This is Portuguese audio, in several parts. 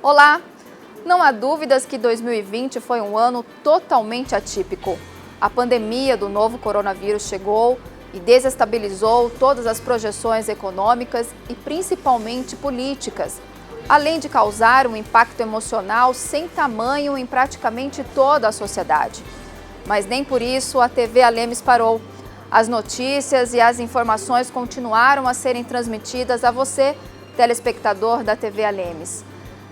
Olá! Não há dúvidas que 2020 foi um ano totalmente atípico. A pandemia do novo coronavírus chegou e desestabilizou todas as projeções econômicas e principalmente políticas, além de causar um impacto emocional sem tamanho em praticamente toda a sociedade. Mas nem por isso a TV Alemes parou. As notícias e as informações continuaram a serem transmitidas a você, telespectador da TV Alemes.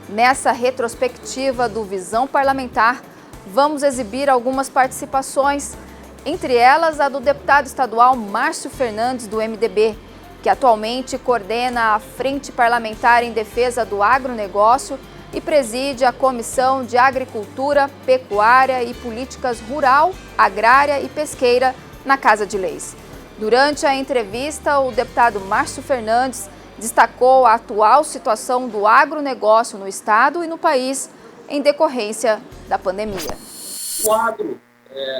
Nessa retrospectiva do Visão Parlamentar, vamos exibir algumas participações, entre elas a do deputado estadual Márcio Fernandes, do MDB, que atualmente coordena a Frente Parlamentar em Defesa do Agronegócio e preside a Comissão de Agricultura, Pecuária e Políticas Rural, Agrária e Pesqueira na Casa de Leis. Durante a entrevista, o deputado Márcio Fernandes destacou a atual situação do agronegócio no estado e no país em decorrência da pandemia. O agro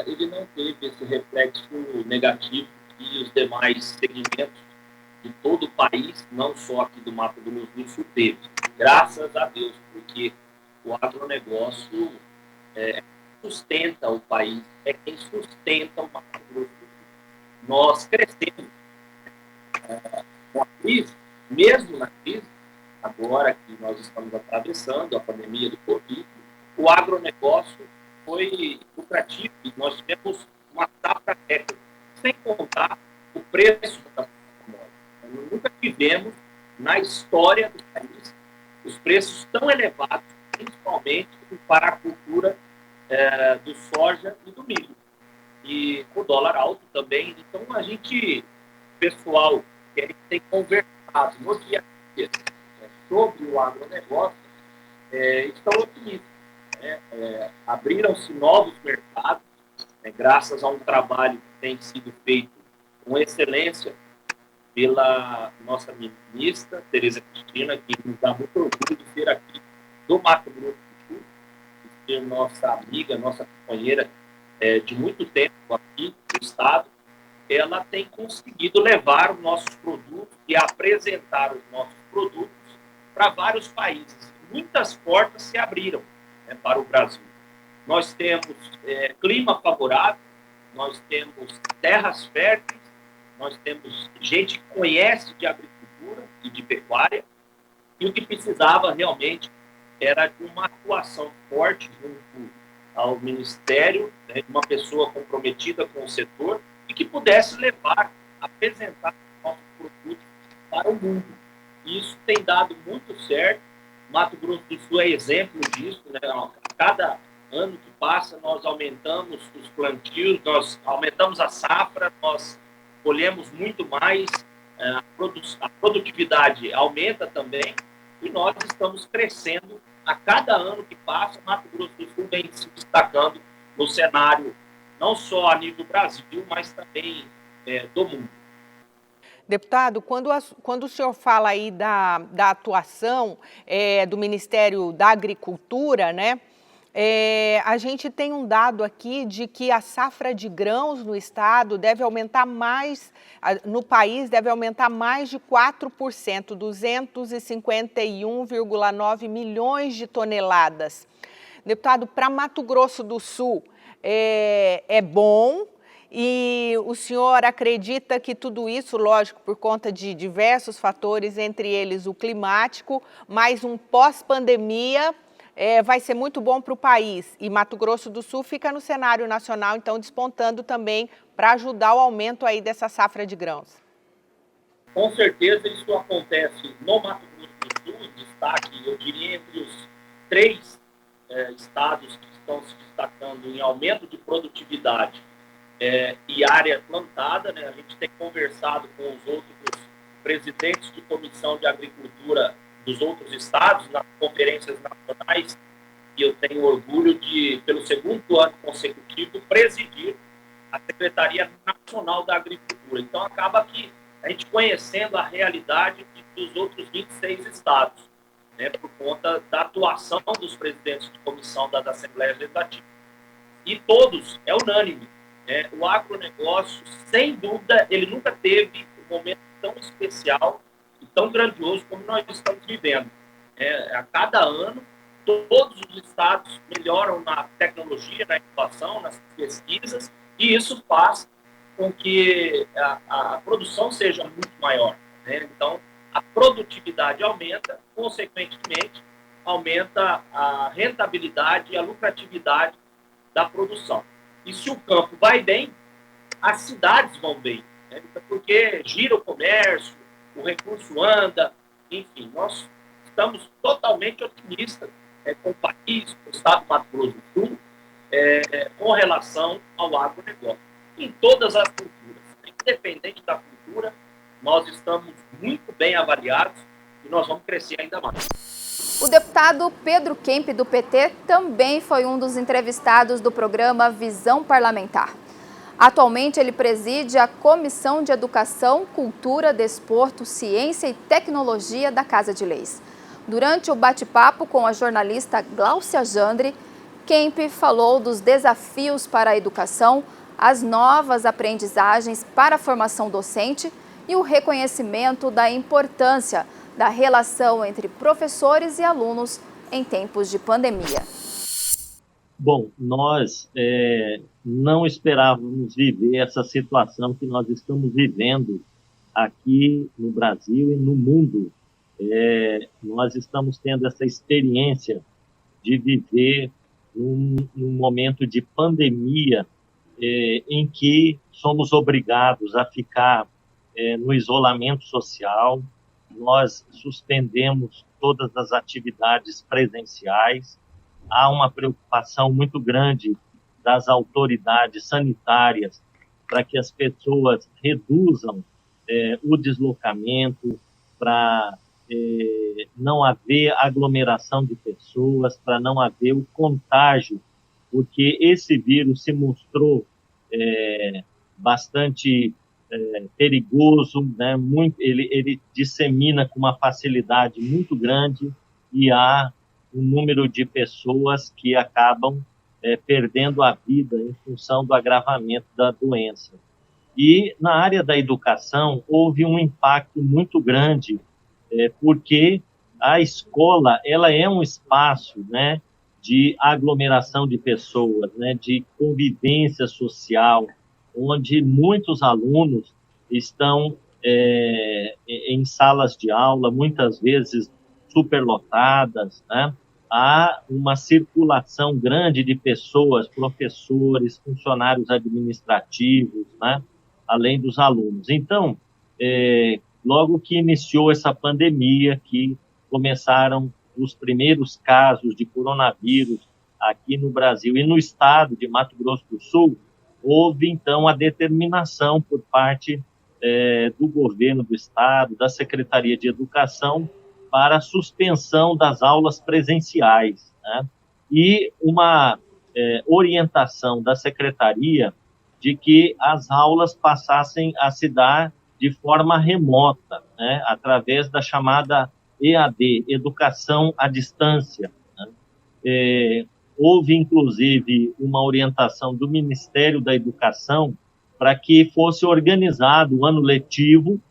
ele não teve esse reflexo negativo que os demais segmentos de todo o país, não só aqui do Mato Grosso do Sul, teve. Graças a Deus, porque o agronegócio sustenta o país, é quem sustenta o Mato Grosso do Sul. Nós crescemos com a crise, mesmo na crise, agora que nós estamos atravessando a pandemia do Covid, o agronegócio foi lucrativo e nós tivemos uma safra recorde, sem contar o preço da commodity. Nós nunca tivemos, na história do país, os preços tão elevados, principalmente para a cultura do soja e do milho. E o dólar alto também. Então, pessoal, que a gente tem conversado no dia a dia sobre o agronegócio, estão otimistas. Abriram-se novos mercados, graças a um trabalho que tem sido feito com excelência pela nossa ministra, Tereza Cristina, que nos dá muito orgulho de ser aqui do Mato Grosso do Sul, de ser nossa amiga, nossa companheira de muito tempo aqui no estado. Ela tem conseguido levar os nossos produtos e apresentar os nossos produtos para vários países. Muitas portas se abriram para o Brasil. Nós temos clima favorável, nós temos terras férteis, nós temos gente que conhece de agricultura e de pecuária, e o que precisava realmente era de uma atuação forte junto ao Ministério, uma pessoa comprometida com o setor e que pudesse apresentar nossos produtos para o mundo. E isso tem dado muito certo. Mato Grosso do Sul é exemplo disso, né? A cada ano que passa, nós aumentamos os plantios, nós aumentamos a safra, nós colhemos muito mais, a produtividade aumenta também, e nós estamos crescendo a cada ano que passa. Mato Grosso do Sul vem se destacando no cenário, não só a nível do Brasil, mas também do mundo. Deputado, quando o senhor fala aí da atuação do Ministério da Agricultura, né? A gente tem um dado aqui de que a safra de grãos no estado deve aumentar mais, no país deve aumentar mais de 4%, 251,9 milhões de toneladas. Deputado, para Mato Grosso do Sul é bom. E o senhor acredita que tudo isso, lógico, por conta de diversos fatores, entre eles o climático, mais um pós-pandemia, vai ser muito bom para o país. E Mato Grosso do Sul fica no cenário nacional, então despontando também para ajudar o aumento aí dessa safra de grãos. Com certeza isso acontece no Mato Grosso do Sul, em destaque, eu diria, entre os 3 estados que estão se destacando em aumento de produtividade e área plantada, né? A gente tem conversado com os outros presidentes de comissão de agricultura dos outros estados, nas conferências nacionais, e eu tenho orgulho de, pelo 2º ano consecutivo, presidir a Secretaria Nacional da Agricultura. Então, acaba que a gente conhecendo a realidade dos outros 26 estados, né, por conta da atuação dos presidentes de comissão das Assembleias Legislativas. E todos, é unânime, o agronegócio, sem dúvida, ele nunca teve um momento tão especial e tão grandioso como nós estamos vivendo. A cada ano todos os estados melhoram na tecnologia, na inovação, nas pesquisas, e isso faz com que a produção seja muito maior, né? Então, a produtividade aumenta, consequentemente, aumenta a rentabilidade e a lucratividade da produção. E se o campo vai bem, as cidades vão bem, né? Porque gira o comércio, o recurso anda, enfim, nós estamos totalmente otimistas com o país, com o estado do Mato Grosso do Sul, com relação ao agronegócio. Em todas as culturas, independente da cultura, nós estamos muito bem avaliados e nós vamos crescer ainda mais. O deputado Pedro Kemp, do PT, também foi um dos entrevistados do programa Visão Parlamentar. Atualmente, ele preside a Comissão de Educação, Cultura, Desporto, Ciência e Tecnologia da Casa de Leis. Durante o bate-papo com a jornalista Gláucia Jandre, Kemp falou dos desafios para a educação, as novas aprendizagens para a formação docente e o reconhecimento da importância da relação entre professores e alunos em tempos de pandemia. Bom, nós não esperávamos viver essa situação que nós estamos vivendo aqui no Brasil e no mundo. Nós estamos tendo essa experiência de viver um momento de pandemia em que somos obrigados a ficar no isolamento social. Nós suspendemos todas as atividades presenciais. Há uma preocupação muito grande das autoridades sanitárias para que as pessoas reduzam o deslocamento, para não haver aglomeração de pessoas, para não haver o contágio, porque esse vírus se mostrou bastante perigoso, né? Ele dissemina com uma facilidade muito grande e há um número de pessoas que acabam perdendo a vida em função do agravamento da doença. E na área da educação houve um impacto muito grande, porque a escola ela é um espaço, né, de aglomeração de pessoas, né, de convivência social, onde muitos alunos estão em salas de aula, muitas vezes superlotadas, né? Há uma circulação grande de pessoas, professores, funcionários administrativos, né? Além dos alunos. Então, logo que iniciou essa pandemia, que começaram os primeiros casos de coronavírus aqui no Brasil e no estado de Mato Grosso do Sul, houve, então, a determinação por parte do governo do estado, da Secretaria de Educação, para a suspensão das aulas presenciais, né? E uma orientação da Secretaria de que as aulas passassem a se dar de forma remota, né? Através da chamada EAD, Educação à Distância, né? Houve, inclusive, uma orientação do Ministério da Educação para que fosse organizado o ano letivo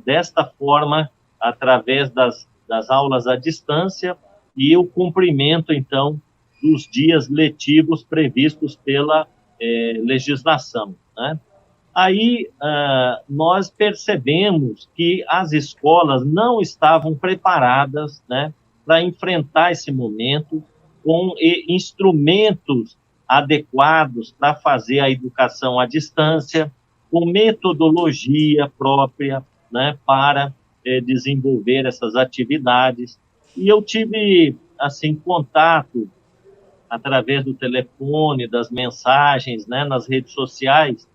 desta forma, através das aulas à distância e o cumprimento, então, dos dias letivos previstos pela legislação, né? Aí, nós percebemos que as escolas não estavam preparadas, né, para enfrentar esse momento com instrumentos adequados para fazer a educação à distância, com metodologia própria, né, para desenvolver essas atividades. E eu tive, assim, contato através do telefone, das mensagens, né, nas redes sociais,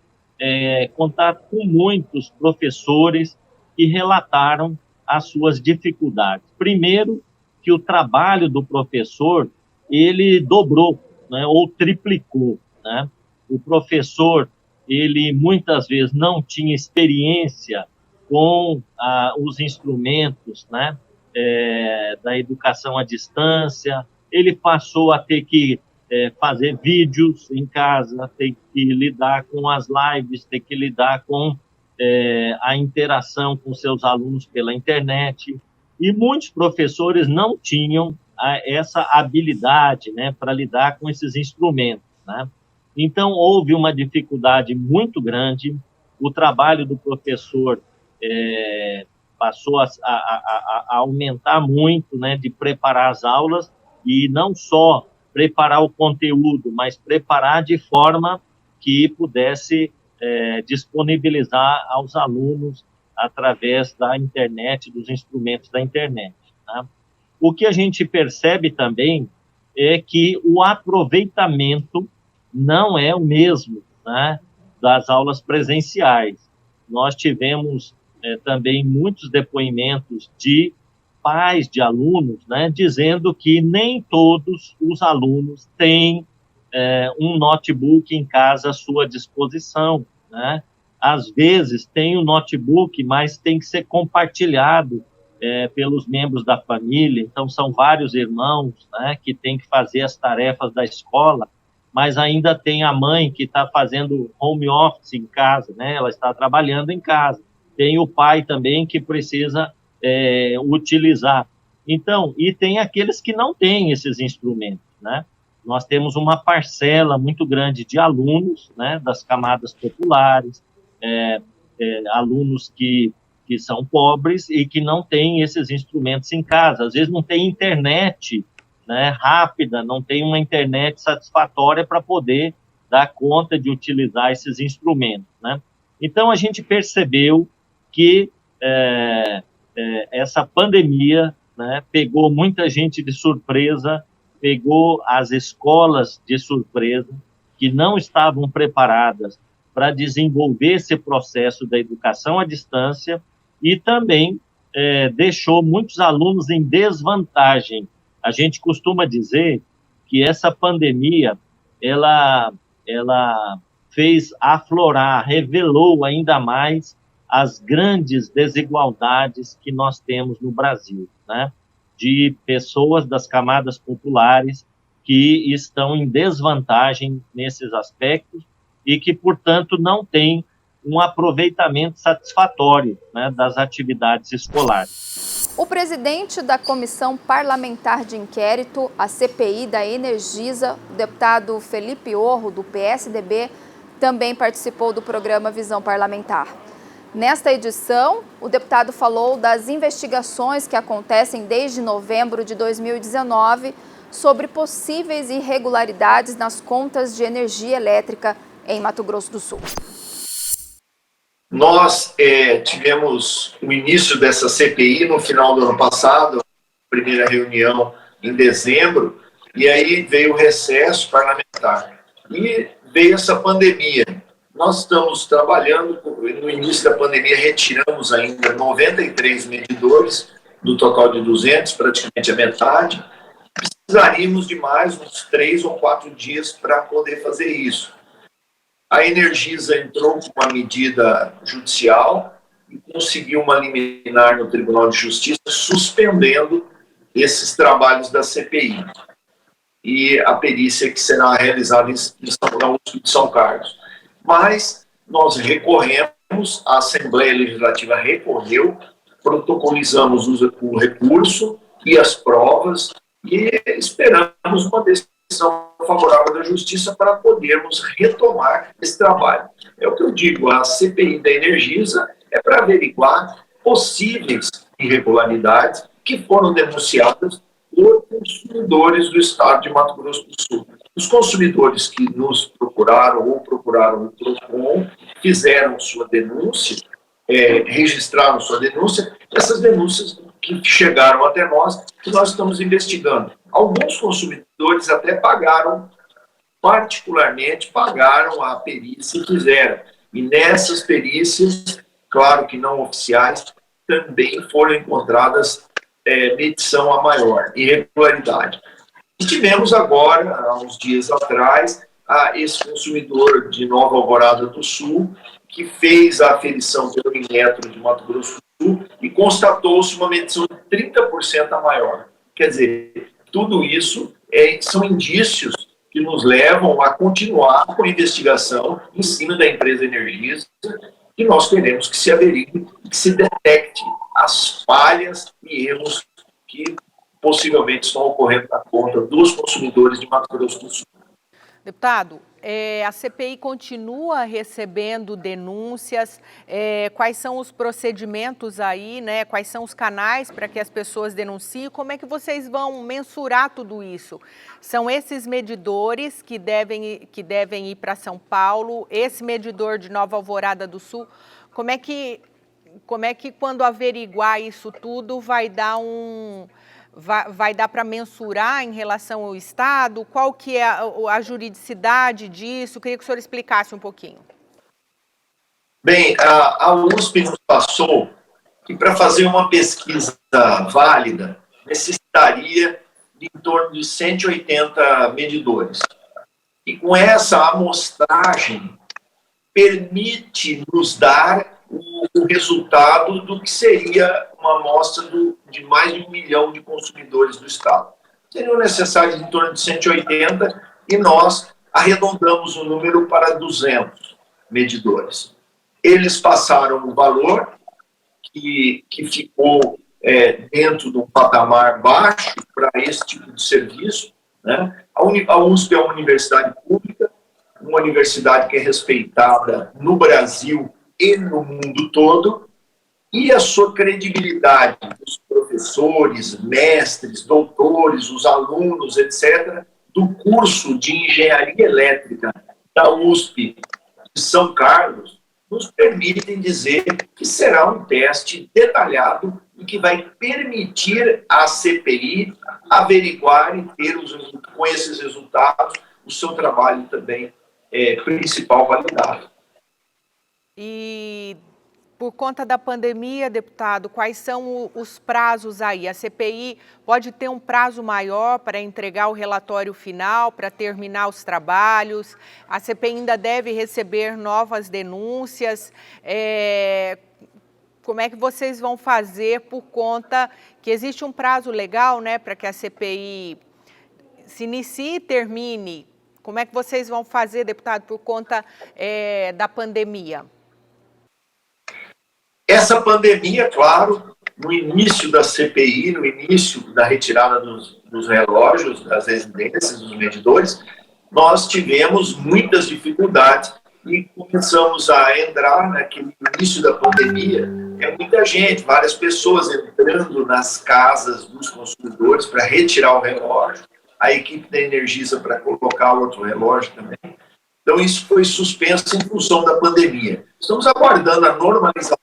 contato com muitos professores que relataram as suas dificuldades. Primeiro, que o trabalho do professor, ele dobrou, né, ou triplicou, né? O professor, ele muitas vezes não tinha experiência com os instrumentos, né, da educação à distância. Ele passou a ter que fazer vídeos em casa, ter que lidar com as lives, ter que lidar com a interação com seus alunos pela internet. E muitos professores não tinham essa habilidade, né, para lidar com esses instrumentos, né? Então, houve uma dificuldade muito grande, o trabalho do professor passou a aumentar muito, né, de preparar as aulas, e não só preparar o conteúdo, mas preparar de forma que pudesse disponibilizar aos alunos através da internet, dos instrumentos da internet, né? O que a gente percebe também é que o aproveitamento não é o mesmo, né, das aulas presenciais. Nós tivemos também muitos depoimentos de pais de alunos, né, dizendo que nem todos os alunos têm um notebook em casa à sua disposição, né? Às vezes tem o notebook, mas tem que ser compartilhado pelos membros da família. Então, são vários irmãos, né, que têm que fazer as tarefas da escola, mas ainda tem a mãe que está fazendo home office em casa, né? Ela está trabalhando em casa. Tem o pai também que precisa utilizar. Então, e tem aqueles que não têm esses instrumentos, né? Nós temos uma parcela muito grande de alunos, né, das camadas populares, alunos que são pobres e que não têm esses instrumentos em casa. Às vezes não tem internet, né, rápida, não tem uma internet satisfatória para poder dar conta de utilizar esses instrumentos, né? Então, a gente percebeu que essa pandemia, né, pegou muita gente de surpresa, pegou as escolas de surpresa, que não estavam preparadas para desenvolver esse processo da educação à distância, e também deixou muitos alunos em desvantagem. A gente costuma dizer que essa pandemia, ela fez aflorar, revelou ainda mais as grandes desigualdades que nós temos no Brasil, né? De pessoas das camadas populares que estão em desvantagem nesses aspectos e que, portanto, não têm um aproveitamento satisfatório, né, das atividades escolares. O presidente da Comissão Parlamentar de Inquérito, a CPI da Energisa, o deputado Felipe Orro, do PSDB, também participou do programa Visão Parlamentar. Nesta edição, o deputado falou das investigações que acontecem desde novembro de 2019 sobre possíveis irregularidades nas contas de energia elétrica em Mato Grosso do Sul. Nós tivemos o início dessa CPI no final do ano passado, primeira reunião em dezembro, e aí veio o recesso parlamentar. E veio essa pandemia. Nós estamos trabalhando, no início da pandemia retiramos ainda 93 medidores, do total de 200, praticamente a metade. Precisaríamos de mais uns 3 ou 4 dias para poder fazer isso. A Energisa entrou com uma medida judicial e conseguiu uma liminar no Tribunal de Justiça, suspendendo esses trabalhos da CPI e a perícia que será realizada na USP de São Carlos. Mas nós recorremos, a Assembleia Legislativa recorreu, protocolizamos o recurso e as provas e esperamos uma decisão favorável da Justiça para podermos retomar esse trabalho. É o que eu digo, a CPI da Energisa é para averiguar possíveis irregularidades que foram denunciadas por consumidores do estado de Mato Grosso do Sul. Os consumidores que nos procuraram ou procuraram o PROCON fizeram sua denúncia, registraram sua denúncia, essas denúncias que chegaram até nós, que nós estamos investigando. Alguns consumidores até pagaram, particularmente pagaram a perícia e fizeram. E nessas perícias, claro que não oficiais, também foram encontradas medição a maior, irregularidade. E tivemos agora, há uns dias atrás, esse consumidor de Nova Alvorada do Sul, que fez a aferição pelo Inmetro de Mato Grosso do Sul e constatou-se uma medição de 30% a maior. Quer dizer, tudo isso são indícios que nos levam a continuar com a investigação em cima da empresa Energisa, e nós queremos que se averigue, que se detecte as falhas e erros que possivelmente estão ocorrendo na conta dos consumidores de Mato Grosso do Sul. Deputado, a CPI continua recebendo denúncias, quais são os procedimentos aí, né? Quais são os canais para que as pessoas denunciem? Como é que vocês vão mensurar tudo isso? São esses medidores que devem ir para São Paulo, esse medidor de Nova Alvorada do Sul, como é que quando averiguar isso tudo vai dar para mensurar em relação ao Estado? Qual que é a juridicidade disso? Queria que o senhor explicasse um pouquinho. Bem, a USP nos passou que para fazer uma pesquisa válida necessitaria de em torno de 180 medidores. E com essa amostragem permite nos dar o resultado do que seria uma amostra de mais de 1 milhão de consumidores do Estado. Seriam necessários em torno de 180 e nós arredondamos o número para 200 medidores. Eles passaram o valor que ficou dentro de um patamar baixo para esse tipo de serviço, né? A USP é uma universidade pública, uma universidade que é respeitada no Brasil e no mundo todo, e a sua credibilidade, os professores, mestres, doutores, os alunos, etc., do curso de Engenharia Elétrica da USP de São Carlos, nos permitem dizer que será um teste detalhado e que vai permitir à CPI averiguar e ter, com esses resultados, o seu trabalho também principal validado. E por conta da pandemia, deputado, quais são os prazos aí? A CPI pode ter um prazo maior para entregar o relatório final, para terminar os trabalhos? A CPI ainda deve receber novas denúncias? Como é que vocês vão fazer por conta que existe um prazo legal, né, para que a CPI se inicie e termine? Como é que vocês vão fazer, deputado, por conta da pandemia? Essa pandemia, claro, no início da CPI, no início da retirada dos relógios, das residências, dos medidores, nós tivemos muitas dificuldades e começamos a entrar naquele início da pandemia. Muita gente, várias pessoas entrando nas casas dos consumidores para retirar o relógio, a equipe da Energisa para colocar o outro relógio também. Então, isso foi suspenso em função da pandemia. Estamos aguardando a normalização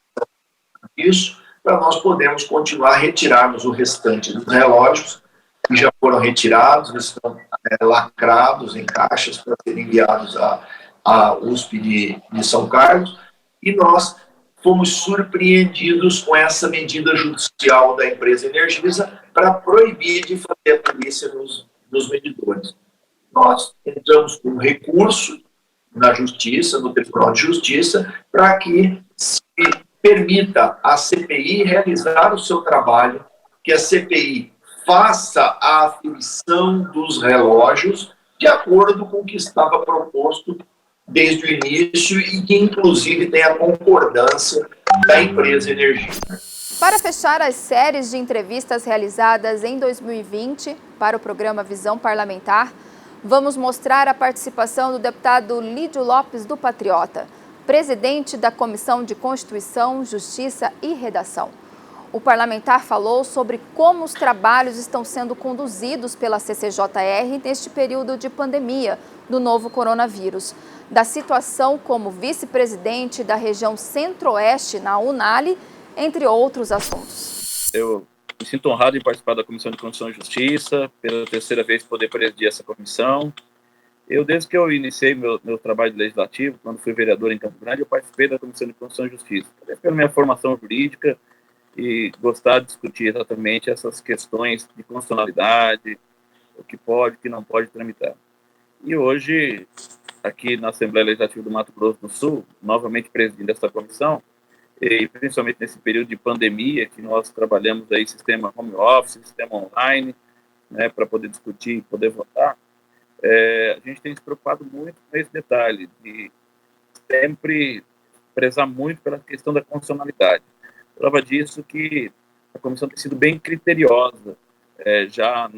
disso para nós podermos continuar a retirarmos o restante dos relógios que já foram retirados, estão lacrados em caixas para serem enviados à USP de São Carlos, e nós fomos surpreendidos com essa medida judicial da empresa Energisa para proibir de fazer a polícia nos medidores. Nós entramos com um recurso na Justiça, no Tribunal de Justiça, para que se permita à CPI realizar o seu trabalho, que a CPI faça a aferição dos relógios de acordo com o que estava proposto desde o início e que, inclusive, tem a concordância da empresa Energisa. Para fechar as séries de entrevistas realizadas em 2020 para o programa Visão Parlamentar, vamos mostrar a participação do deputado Lídio Lopes do Patriota, presidente da Comissão de Constituição, Justiça e Redação. O parlamentar falou sobre como os trabalhos estão sendo conduzidos pela CCJR neste período de pandemia do novo coronavírus, da situação como vice-presidente da região Centro-Oeste na UNALI, entre outros assuntos. Eu me sinto honrado em participar da Comissão de Constituição e Justiça, pela terceira vez poder presidir essa comissão. Desde que eu iniciei meu trabalho legislativo, quando fui vereador em Campo Grande, eu participei da Comissão de Constituição e Justiça, pela minha formação jurídica e gostar de discutir exatamente essas questões de constitucionalidade, o que pode, o que não pode tramitar. E hoje, aqui na Assembleia Legislativa do Mato Grosso do Sul, novamente presidindo essa comissão, e principalmente nesse período de pandemia, que nós trabalhamos aí sistema home office, sistema online, né, para poder discutir e poder votar, a gente tem se preocupado muito com esse detalhe, de sempre prezar muito pela questão da constitucionalidade. Prova disso que a comissão tem sido bem criteriosa já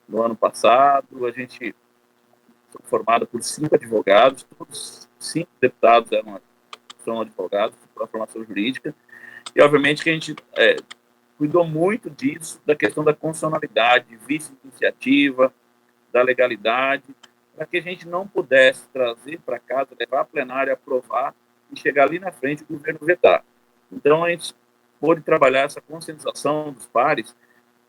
no ano passado. A gente foi formado por 5 advogados, todos 5 deputados são advogados para a formação jurídica, e obviamente que a gente cuidou muito disso, da questão da constitucionalidade, vice-iniciativa, da legalidade, para que a gente não pudesse trazer para casa, levar a plenária, aprovar e chegar ali na frente o governo vetar. Então, a gente pôde trabalhar essa conscientização dos pares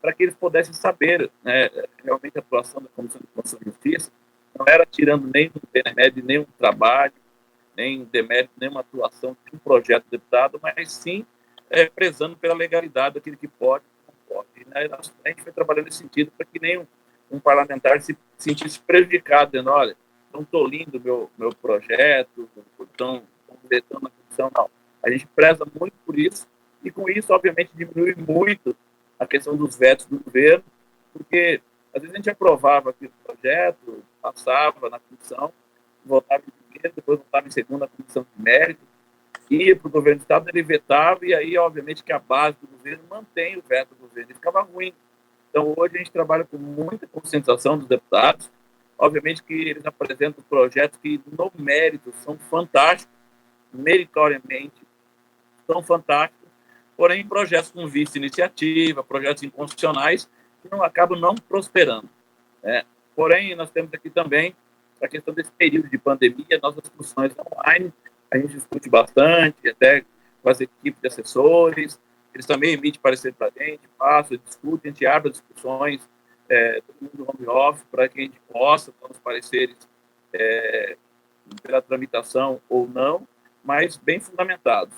para que eles pudessem saber, né, realmente a atuação da Comissão de Constituição e Justiça não era tirando nem um demérito, nem um trabalho, nem demérito, nenhuma atuação de um projeto de deputado, mas sim prezando pela legalidade daquilo que pode e não pode. E, né, a gente foi trabalhando nesse sentido para que nenhum um parlamentar se sentisse prejudicado, dizendo, olha, não estou lindo meu projeto, estão vetando a comissão, não. A gente preza muito por isso, e com isso, obviamente, diminui muito a questão dos vetos do governo, porque às vezes a gente aprovava aquele projeto, passava na comissão, votava em primeiro, depois votava em segunda, na comissão de mérito, ia para o governo do Estado, ele vetava, e aí, obviamente, que a base do governo mantém o veto do governo, e ficava ruim. Então, hoje a gente trabalha com muita conscientização dos deputados, obviamente que eles apresentam projetos que, no mérito, são fantásticos, meritoriamente, são fantásticos, porém, projetos com vice-iniciativa, projetos inconstitucionais, que acabam não prosperando. Né? Porém, nós temos aqui também a questão desse período de pandemia, nossas discussões online, a gente discute bastante, até com as equipes de assessores, eles também emitem parecer para a gente, passam, discutem, a gente abre discussões, todo mundo home office, para que a gente possa dar os pareceres pela tramitação ou não, mas bem fundamentados.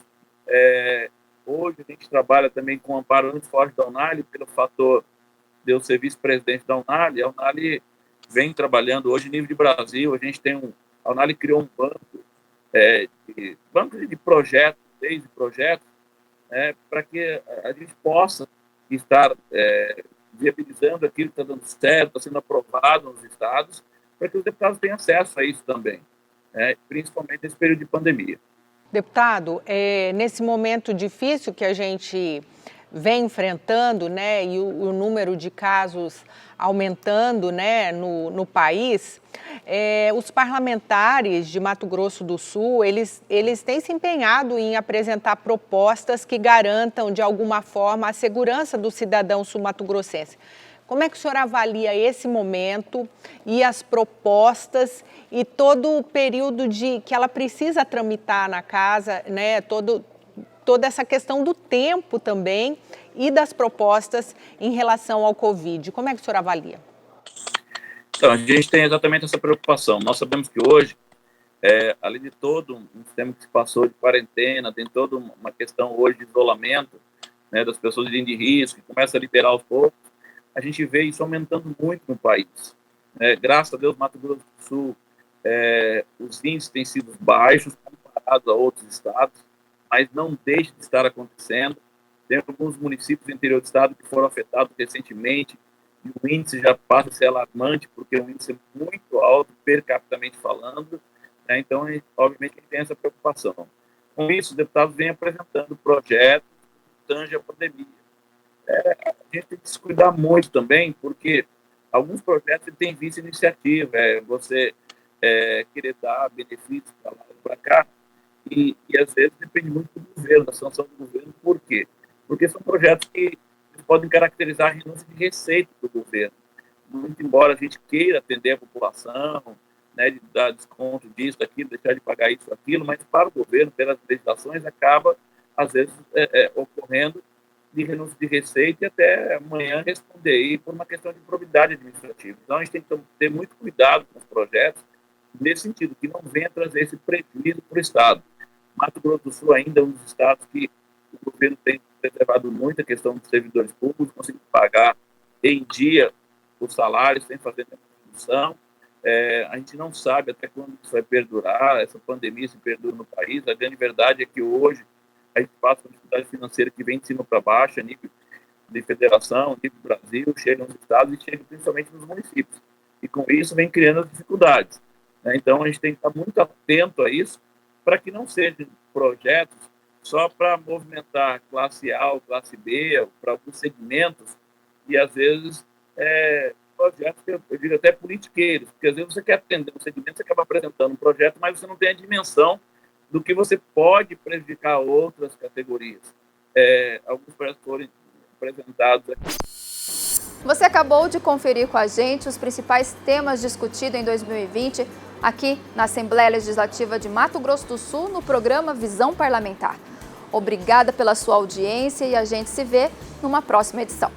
Hoje a gente trabalha também com o amparo muito forte da UNALI, pelo fator de eu ser vice-presidente da UNALI. A UNALI vem trabalhando hoje, nível de Brasil, a gente tem a UNALI criou um banco de projetos, desde projetos, para que a gente possa estar viabilizando aquilo que está dando certo, está sendo aprovado nos estados, para que os deputados tenham acesso a isso também, principalmente nesse período de pandemia. Deputado, nesse momento difícil que a gente vem enfrentando, né, e o número de casos aumentando, né, no país, os parlamentares de Mato Grosso do Sul, eles têm se empenhado em apresentar propostas que garantam, de alguma forma, a segurança do cidadão sul-mato-grossense. Como é que o senhor avalia esse momento e as propostas e todo o período que ela precisa tramitar na casa, né, toda essa questão do tempo também e das propostas em relação ao Covid? Como é que o senhor avalia? Então, a gente tem exatamente essa preocupação. Nós sabemos que hoje, além de todo um sistema que se passou de quarentena, tem toda uma questão hoje de isolamento, né, das pessoas de risco, que começa a liberar aos poucos. A gente vê isso aumentando muito no país. Graças a Deus, Mato Grosso do Sul, os índices têm sido baixos comparados a outros estados, mas não deixa de estar acontecendo. Tem alguns municípios do interior do estado que foram afetados recentemente, e o índice já passa a ser alarmante, porque é um índice muito alto, per capitamente falando, né? Então, obviamente, a gente tem essa preocupação. Com isso, os deputados vêm apresentando projetos que tangem a pandemia. A gente tem que se cuidar muito também, porque alguns projetos têm vice-iniciativa, você querer dar benefícios para lá e para cá, e às vezes depende muito do governo, da sanção do governo. Por quê? Porque são projetos que podem caracterizar a renúncia de receita do governo. Muito embora a gente queira atender a população, né, de dar desconto disso, daquilo, deixar de pagar isso, aquilo, mas para o governo, pelas legislações, acaba, às vezes, ocorrendo de renúncia de receita e até amanhã responder aí por uma questão de probidade administrativa. Então, a gente tem que ter muito cuidado com os projetos, nesse sentido, que não venha trazer esse prejuízo para o Estado. Mato Grosso do Sul ainda é um dos estados que o governo tem preservado muito a questão dos servidores públicos, conseguindo pagar em dia os salários, sem fazer nenhuma redução. A gente não sabe até quando isso vai perdurar, essa pandemia se perdura no país. A grande verdade é que hoje a gente passa uma dificuldade financeira que vem de cima para baixo, a nível de federação, a nível do Brasil, chega nos estados e chega principalmente nos municípios. E com isso vem criando as dificuldades. Então, a gente tem que estar muito atento a isso, para que não sejam projetos só para movimentar classe A ou classe B, ou para alguns segmentos, e às vezes, projetos que eu digo até politiqueiros, porque às vezes você quer atender um segmento, você acaba apresentando um projeto, mas você não tem a dimensão do que você pode prejudicar outras categorias. Alguns projetos foram apresentados aqui. Você acabou de conferir com a gente os principais temas discutidos em 2020 aqui na Assembleia Legislativa de Mato Grosso do Sul, no programa Visão Parlamentar. Obrigada pela sua audiência e a gente se vê numa próxima edição.